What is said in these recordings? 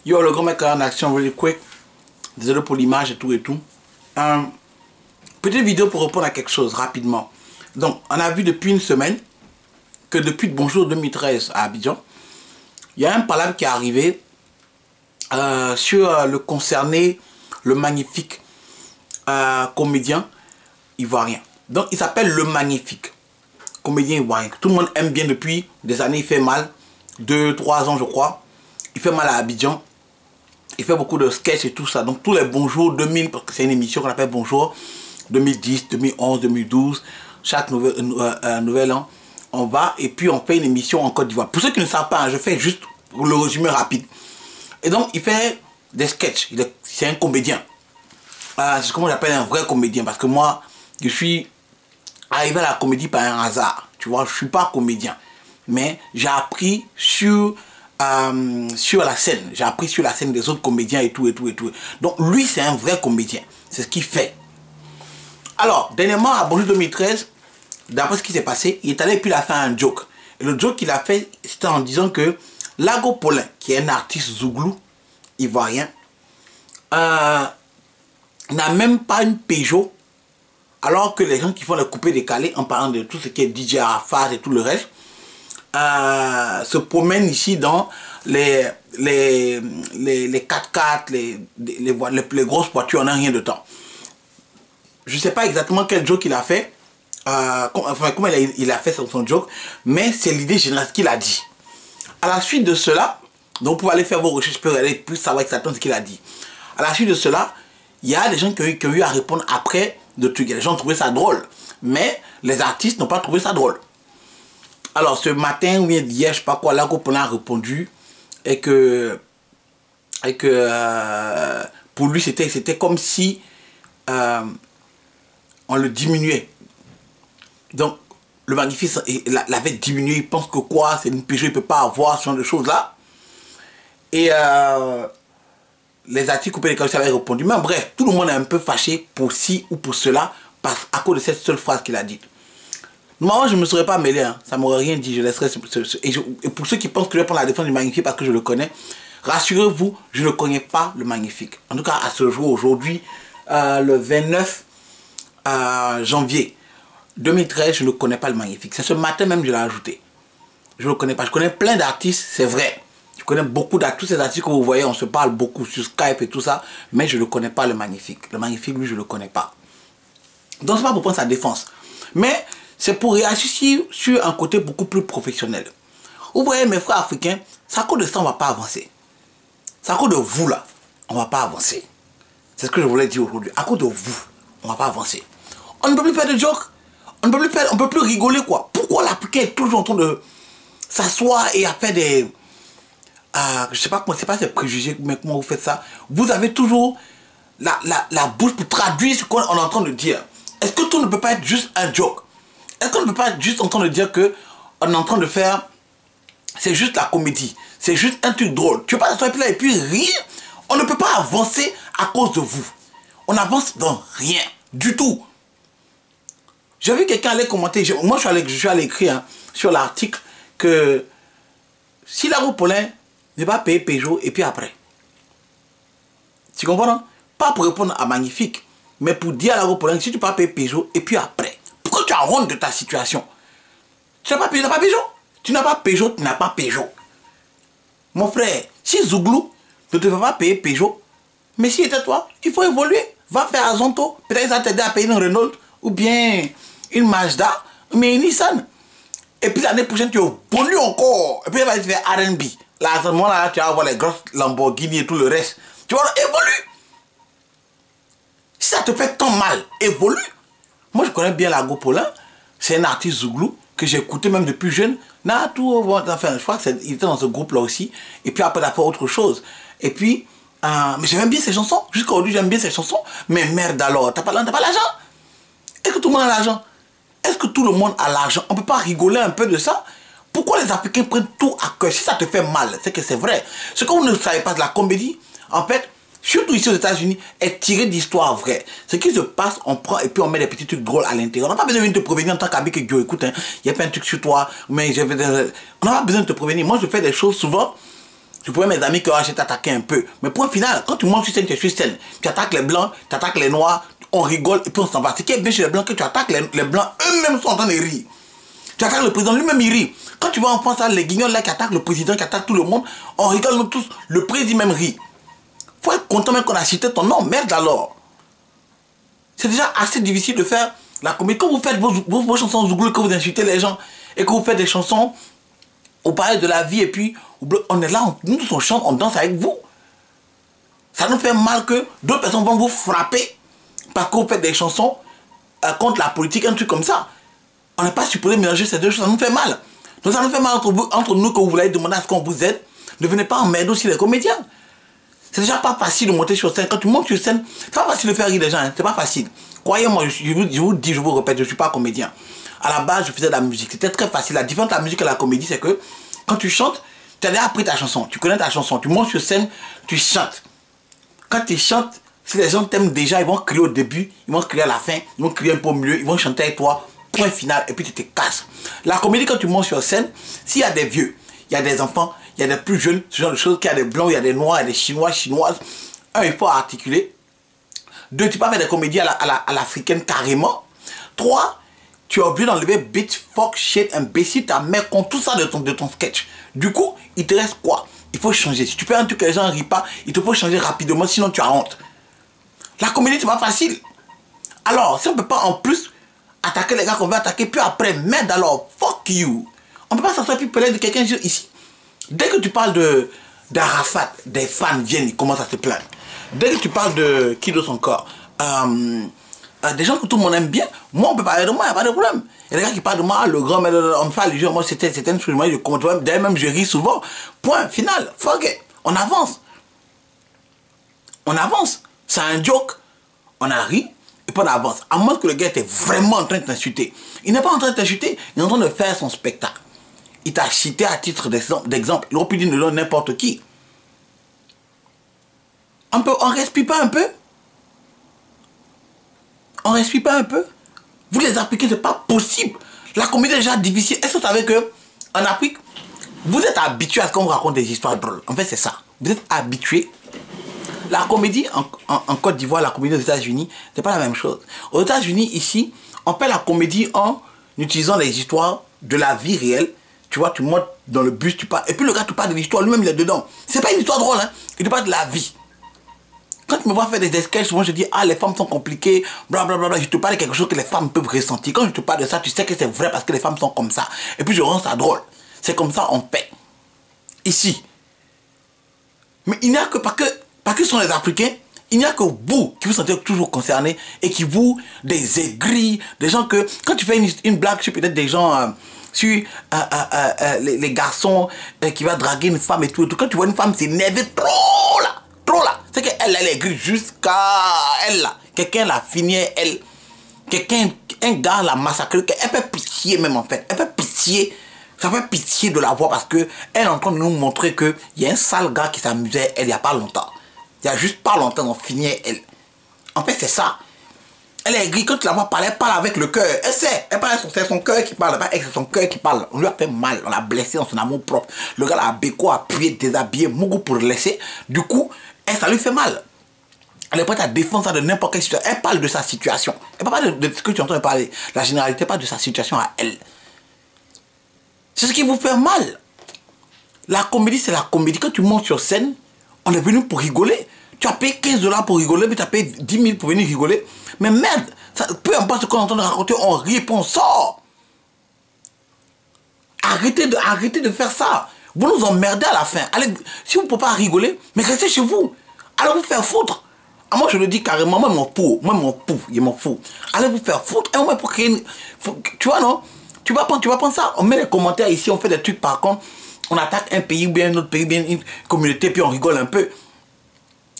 Yo, le grand mec en action, really quick. Désolé pour l'image et tout et tout. Petite vidéo pour répondre à quelque chose rapidement. Donc, on a vu depuis une semaine que depuis Bonjour 2013 à Abidjan, il y a un palabre qui est arrivé sur le concerné, le magnifique comédien ivoirien. Donc, il s'appelle Le Magnifique, comédien ivoirien. Tout le monde aime bien depuis des années, il fait mal. 2-3 ans, je crois. Il fait mal à Abidjan. Il fait beaucoup de sketchs et tout ça. Donc, tous les Bonjour 2000, parce que c'est une émission qu'on appelle Bonjour 2010, 2011, 2012, chaque nouvel an, on va et puis on fait une émission en Côte d'Ivoire. Pour ceux qui ne savent pas, hein, je fais juste le résumé rapide. Et donc, il fait des sketchs. C'est un comédien. C'est comment j'appelle un vrai comédien. Parce que moi, je suis arrivé à la comédie par un hasard. Tu vois, je ne suis pas comédien. Mais j'ai appris sur la scène. J'ai appris sur la scène des autres comédiens et tout, et tout, et tout. Donc, lui, c'est un vrai comédien. C'est ce qu'il fait. Alors, dernièrement, à Bonjour 2013, d'après ce qui s'est passé, il est allé et puis il a fait un joke. Et le joke qu'il a fait, c'était en disant que Lago Paulin, qui est un artiste zouglou, ivoirien, n'a même pas une Peugeot, alors que les gens qui font les coupés décalés, en parlant de tout ce qui est DJ Arafat et tout le reste, se promènent ici dans les 4x4, les grosses voitures en un rien de temps. Je ne sais pas exactement quel joke il a fait, comment il a fait son joke, mais c'est l'idée générale qu'il a dit. À la suite de cela, donc vous pouvez aller faire vos recherches pour aller plus savoir exactement ce qu'il a dit. À la suite de cela, il y a des gens qui ont eu à répondre après de trucs. Les gens ont trouvé ça drôle, mais les artistes n'ont pas trouvé ça drôle. Alors ce matin ou bien hier, je sais pas quoi, Lago Paulin a répondu et que pour lui c'était comme si on le diminuait. Donc le Magnifique l'avait diminué. Il pense que quoi, c'est une Peugeot, il ne peut pas avoir ce genre de choses là. Et les artistes coupés des cailloux avaient répondu. Mais bref, tout le monde est un peu fâché pour ci ou pour cela à cause de cette seule phrase qu'il a dite. Moi, je ne me serais pas mêlé, hein. Ça ne m'aurait rien dit. Je laisserais et pour ceux qui pensent que je vais prendre la défense du Magnifique parce que je le connais, rassurez-vous, je ne connais pas le Magnifique. En tout cas, à ce jour, aujourd'hui, le 29 janvier 2013, je ne connais pas le Magnifique. C'est ce matin même que je l'ai ajouté. Je ne le connais pas. Je connais plein d'artistes, c'est vrai. Je connais beaucoup d'artistes. Tous ces artistes que vous voyez, on se parle beaucoup sur Skype et tout ça, mais je ne connais pas le Magnifique. Le Magnifique, lui, je ne le connais pas. Donc, ce n'est pas pour prendre sa défense. Mais c'est pour réagir sur un côté beaucoup plus professionnel. Vous voyez, mes frères africains, c'est à cause de ça, on ne va pas avancer. C'est à cause de vous, là, on ne va pas avancer. C'est ce que je voulais dire aujourd'hui. À cause de vous, on ne va pas avancer. On ne peut plus faire de jokes. On ne peut plus rigoler, quoi. Pourquoi l'Africain est toujours en train de s'asseoir et à faire des... je sais pas comment, c'est pas ces préjugés, mais comment vous faites ça. Vous avez toujours la bouche pour traduire ce qu'on est en train de dire. Est-ce que tout ne peut pas être juste un joke? Est-ce qu'on ne peut pas être juste en train de dire que on est en train de faire... C'est juste la comédie. C'est juste un truc drôle. Tu veux pas s'asseoir là et puis rire? On ne peut pas avancer à cause de vous. On avance dans rien. Du tout. J'ai vu quelqu'un aller commenter. Moi, je suis allé écrire hein, sur l'article que si Lago Paulin ne va pas payer Peugeot et puis après. Tu comprends, non? Pas pour répondre à Magnifique, mais pour dire à Lago Paulin si tu ne peux pas payer Peugeot et puis après. Pourquoi tu as honte de ta situation? Tu n'as pas Peugeot, tu n'as pas Peugeot, tu n'as pas Peugeot. Mon frère, si Zouglou ne te fait pas payer Peugeot, mais si était toi, il faut évoluer. Va faire Azonto. Peut-être ça va t'aider à payer une Renault ou bien une Mazda, mais une Nissan. Et puis l'année prochaine, tu évolues encore. Et puis, il va te faire R&B. Là, à ce moment-là, tu vas avoir les grosses Lamborghini et tout le reste. Tu vas évoluer. Si ça te fait tant mal, évolue. Moi, je connais bien Lago Paulin. C'est un artiste zouglou que j'ai écouté même depuis jeune. Enfin, je crois qu'il était dans ce groupe-là aussi. Et puis après, il a fait autre chose. Et puis, mais j'aime bien ses chansons. Jusqu'à aujourd'hui, j'aime bien ses chansons. Mais merde alors, t'as pas l'argent? Est-ce que tout le monde a l'argent? Est-ce que tout le monde a l'argent? On ne peut pas rigoler un peu de ça? Pourquoi les Africains prennent tout à cœur? Si ça te fait mal, c'est que c'est vrai. Ce que vous ne savez pas de la comédie, en fait, surtout ici aux États-Unis, est tiré d'histoires vraies. Ce qui se passe, on prend et puis on met des petits trucs drôles à l'intérieur. On n'a pas besoin de te prévenir en tant qu'habit que Dieu écoute. Il y a pas un truc sur toi, mais on n'a pas besoin de te prévenir. Moi, je fais des choses souvent. Je pourrais mes amis que je t'attaquer un peu. Mais point final, quand tu montes sur scène, tu es sur scène. Tu attaques les blancs, tu attaques les noirs, on rigole et puis on s'en va. Ce qui est bien chez les blancs, que tu attaques les blancs, eux-mêmes sont en train de rire. Tu attaques le président, lui-même il rit. Quand tu vas en France, les guignols là qui attaquent le président, qui attaquent tout le monde, on rigole nous tous. Le président même rit. Faut être content même qu'on a cité ton nom. Merde alors. C'est déjà assez difficile de faire la comédie. Quand vous faites vos chansons zouglou, que vous insultez les gens et que vous faites des chansons, vous parlez de la vie et puis on est là, nous tous on chante, on danse avec vous. Ça nous fait mal que d'autres personnes vont vous frapper parce que vous faites des chansons contre la politique, un truc comme ça. On n'est pas supposé mélanger ces deux choses, ça nous fait mal. Donc ça nous fait mal entre nous que vous voulez demander à ce qu'on vous aide. Ne venez pas emmerder aussi les comédiens. C'est déjà pas facile de monter sur scène. Quand tu montes sur scène, c'est pas facile de faire rire les gens, hein. C'est pas facile. Croyez-moi, je vous dis, je vous répète, je ne suis pas comédien. À la base, je faisais de la musique. C'était très facile. La différence de la musique et la comédie, c'est que quand tu chantes, tu as déjà appris ta chanson. Tu connais ta chanson. Tu montes sur scène, tu chantes. Quand tu chantes, si les gens t'aiment déjà, ils vont crier au début, ils vont crier à la fin, ils vont crier un peu au milieu, ils vont chanter avec toi. Point final, et puis tu te casses. La comédie, quand tu montes sur scène, s'il y a des vieux, il y a des enfants, il y a des plus jeunes, ce genre de choses, qu'il y a des blancs, il y a des noirs, il y a des chinois, chinoises. Un, il faut articuler. Deux, tu peux faire des comédies à l'africaine carrément. Trois, tu es obligé d'enlever bitch, fuck, shit, imbécile, ta mère, contre tout ça de ton sketch. Du coup, il te reste quoi? Il faut changer. Si tu fais un truc que les gens ne rient pas, il te faut changer rapidement, sinon tu as honte. La comédie, c'est pas facile. Alors, si on ne peut pas en plus attaquer les gars qu'on veut attaquer, puis après, merde alors, fuck you. On ne peut pas s'asseoir puis parler de quelqu'un ici. Dès que tu parles d'Arafat, des fans viennent, ils commencent à se plaindre. Dès que tu parles de qui d'autre encore, des gens que tout le monde aime bien, moi on peut parler de moi, il n'y a pas de problème. Il y a des gars qui parlent de moi, le grand, on me fait allusion, moi c'était une chose, moi je commente d'ailleurs même je ris souvent. Point, final, fuck it, on avance. On avance. C'est un joke, on a ri, et puis on avance. À moins que le gars était vraiment en train de t'insulter. Il n'est pas en train de t'insulter, il est en train de faire son spectacle. Il t'a cité à titre d'exemple. Il aurait pu dire de n'importe qui. On respire pas un peu? On respire pas un peu? Vous les Africains, c'est pas possible. La comédie est déjà difficile. Est-ce que vous savez que en Afrique, vous êtes habitués à ce qu'on vous raconte des histoires drôles? En fait, c'est ça. Vous êtes habitués. La comédie en Côte d'Ivoire, la comédie aux États-Unis, c'est pas la même chose. Aux États-Unis, ici, on fait la comédie en utilisant les histoires de la vie réelle. Tu vois, tu montes dans le bus, tu parles. Et puis le gars te parle de l'histoire, lui-même il est dedans. C'est pas une histoire drôle, hein. Il te parle de la vie. Quand tu me vois faire des sketchs, moi je dis, ah les femmes sont compliquées, blablabla. Je te parle de quelque chose que les femmes peuvent ressentir. Quand je te parle de ça, tu sais que c'est vrai parce que les femmes sont comme ça. Et puis je rends ça drôle. C'est comme ça on paie. Ici. Mais il n'y a que parce que ce sont les Africains, il n'y a que vous qui vous sentez toujours concernés et qui vous, des aigris, des gens que, quand tu fais une blague sur peut-être des gens, sur les garçons qui va draguer une femme et tout, quand tu vois une femme s'énerver trop là, c'est qu'elle est aigrie jusqu'à elle là, quelqu'un l'a fini, elle, un gars l'a massacré, elle fait pitié même en fait, elle fait pitié. Ça fait pitié de la voir parce qu'elle est en train de nous montrer qu'il y a un sale gars qui s'amusait elle il n'y a pas longtemps. Il n'y a juste pas longtemps, on finit elle. En fait, c'est ça. Elle est aigrie, quand tu la vois parler, elle parle avec le cœur. Elle sait, c'est son cœur qui parle, c'est son cœur qui parle. On lui a fait mal, on l'a blessé dans son amour propre. Le gars l'a béco, appuyé, déshabillé, mougou pour le laisser. Du coup, ça lui fait mal. Elle est prête à défendre ça de n'importe quelle situation. Elle parle de sa situation. Elle ne parle pas de ce que tu entends parler. La généralité, pas de sa situation à elle. C'est ce qui vous fait mal. La comédie, c'est la comédie. Quand tu montes sur scène, on est venu pour rigoler. Tu as payé 15 $ pour rigoler, puis tu as payé 10 000 pour venir rigoler. Mais merde, ça, peu importe ce qu'on entend raconter, on rit et puis on sort. Arrêtez de faire ça. Vous nous emmerdez à la fin. Allez, si vous ne pouvez pas rigoler, mais restez chez vous. Allez vous faire foutre. Ah, moi, je le dis carrément, moi, mon pou, il m'en fout. Allez vous faire foutre. Et moi, pour créer une... Tu vois, non? Tu vas prendre ça. On met les commentaires ici, on fait des trucs par contre. On attaque un pays ou bien un autre pays, bien une communauté, puis on rigole un peu.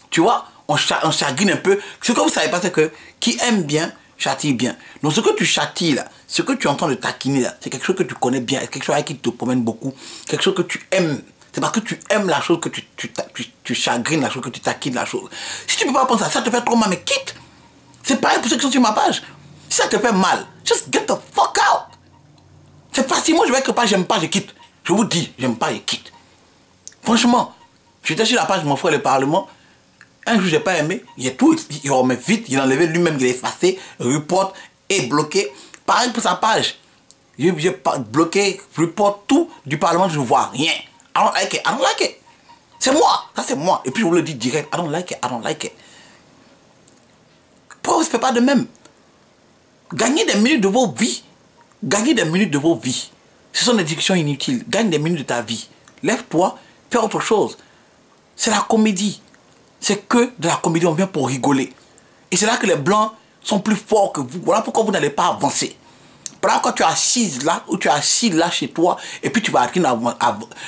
Tu vois, on chagrine un peu. Ce que vous savez pas, c'est que qui aime bien, châtie bien. Donc ce que tu châties là, ce que tu es en train de taquiner là, c'est quelque chose que tu connais bien, quelque chose avec qui te promène beaucoup, quelque chose que tu aimes. C'est parce que tu aimes la chose que tu chagrines la chose, que tu taquines la chose. Si tu ne peux pas penser à ça, ça te fait trop mal, mais quitte. C'est pareil pour ceux qui sont sur ma page. Si ça te fait mal, just get the fuck out. C'est facile, moi je vais que pas, j'aime pas, je quitte. Je vous dis, j'aime pas, je quitte. Franchement, J'étais sur la page de mon frère, le Parlement. Un jour, j'ai pas aimé. Il remet vite, il a enlevé lui-même, il a effacé, report et bloqué. Pareil pour sa page. J'ai bloqué, report tout du Parlement, je ne vois rien. I don't like it, I don't like it. C'est moi, ça c'est moi. Et puis je vous le dis direct, I don't like it, I don't like it. Pourquoi vous ne faites pas de même? Gagnez des minutes de vos vies. Gagnez des minutes de vos vies. Ce sont des discussions inutiles. Gagne des minutes de ta vie. Lève-toi, fais autre chose. C'est la comédie. C'est que de la comédie, on vient pour rigoler. Et c'est là que les blancs sont plus forts que vous. Voilà pourquoi vous n'allez pas avancer. Par exemple, quand tu es assise là, ou tu es assis là chez toi, et puis tu vas pas avancer,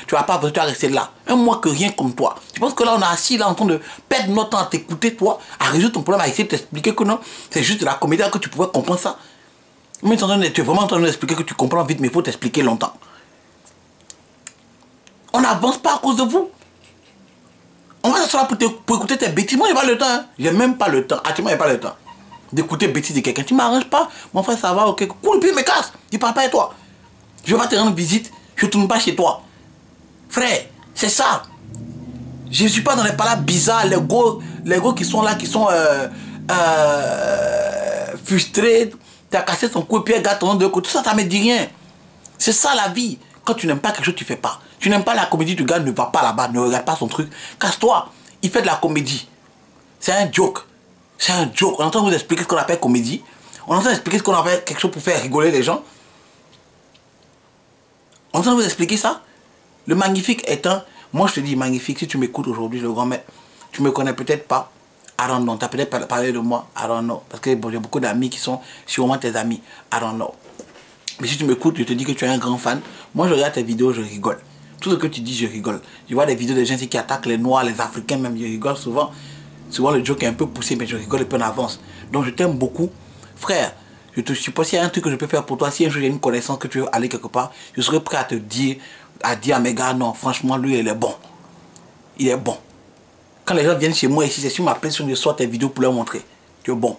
tu vas rester là. Un mois que rien comme toi. Tu penses que là, on est assis là en train de perdre notre temps à t'écouter, toi, à résoudre ton problème, à essayer de t'expliquer que non, c'est juste de la comédie, que tu pouvais comprendre ça. Mais tu es vraiment en train de m'expliquer que tu comprends vite, mais il faut t'expliquer longtemps. On n'avance pas à cause de vous. On va s'asseoir pour écouter tes bêtises. Moi, j'ai pas le temps. Hein. J'ai même pas le temps. Actuellement, j'ai pas le temps d'écouter bêtises de quelqu'un. Tu m'arranges pas. Mon frère, ça va, ok. Cool, puis me casse. Je parle pas avec toi. Je vais pas te rendre visite. Je ne tourne pas chez toi. Frère, c'est ça. Je ne suis pas dans les palabres bizarres. Les gars qui sont là, qui sont frustrés. Tu as cassé son cou et puis regarde ton nom de côté. Tout ça, ça me dit rien. C'est ça la vie. Quand tu n'aimes pas quelque chose, tu ne fais pas. Tu n'aimes pas la comédie, tu gars ne va pas là-bas, ne regarde pas son truc. Casse-toi. Il fait de la comédie. C'est un joke. C'est un joke. On est en train de vous expliquer ce qu'on appelle comédie. On est en train d'expliquer ce qu'on appelle quelque chose pour faire rigoler les gens. On est en train de vous expliquer ça. Le magnifique étant... Moi, je te dis magnifique, si tu m'écoutes aujourd'hui, le grand maître, tu me connais peut-être pas. I don't know. Tu as peut-être parlé de moi. I don't know. Parce que bon, j'ai beaucoup d'amis qui sont sûrement tes amis. I don't know. Mais si tu m'écoutes, je te dis que tu es un grand fan. Moi, je regarde tes vidéos, je rigole. Tout ce que tu dis, je rigole. Je vois des vidéos de gens qui attaquent les Noirs, les Africains même, je rigole souvent. Souvent, le joke est un peu poussé, mais je rigole un peu en avance. Donc, je t'aime beaucoup. Frère, je te suppose, s'il y a un truc que je peux faire pour toi, si un jour j'ai une connaissance que tu veux aller quelque part, je serai prêt à te dire, à mes gars, non, franchement, lui, il est bon. Il est bon. Quand les gens viennent chez moi ici, c'est sur ma pression, je sors tes vidéos pour leur montrer. Tu es bon.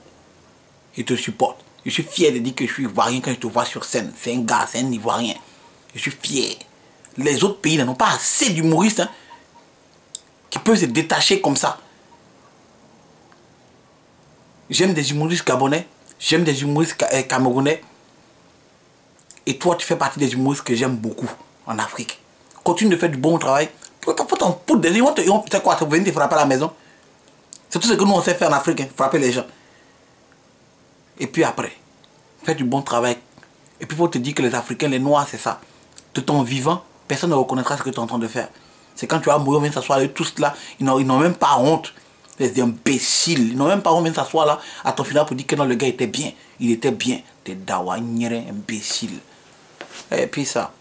Je te supporte. Je suis fier de dire que je suis ivoirien quand je te vois sur scène. C'est un gars, c'est un ivoirien. Je suis fier. Les autres pays n'ont pas assez d'humoristes hein, qui peuvent se détacher comme ça. J'aime des humoristes gabonais. J'aime des humoristes camerounais. Et toi, tu fais partie des humoristes que j'aime beaucoup en Afrique. Continue de faire du bon travail. C'est quoi, tu venir te frapper à la maison. C'est tout ce que nous on sait faire en Afrique, hein, frapper les gens. Et puis après, fais du bon travail. Et puis il faut te dire que les Africains, les Noirs, c'est ça. De ton vivant, personne ne reconnaîtra ce que tu es en train de faire. C'est quand tu vas mourir, on vient s'asseoir avec tous là, ils n'ont même pas honte. Les imbéciles, ils n'ont même pas honte, de s'asseoir là, à ton final pour dire que non, le gars était bien. Il était bien. T'es dawa, imbécile. Et puis ça.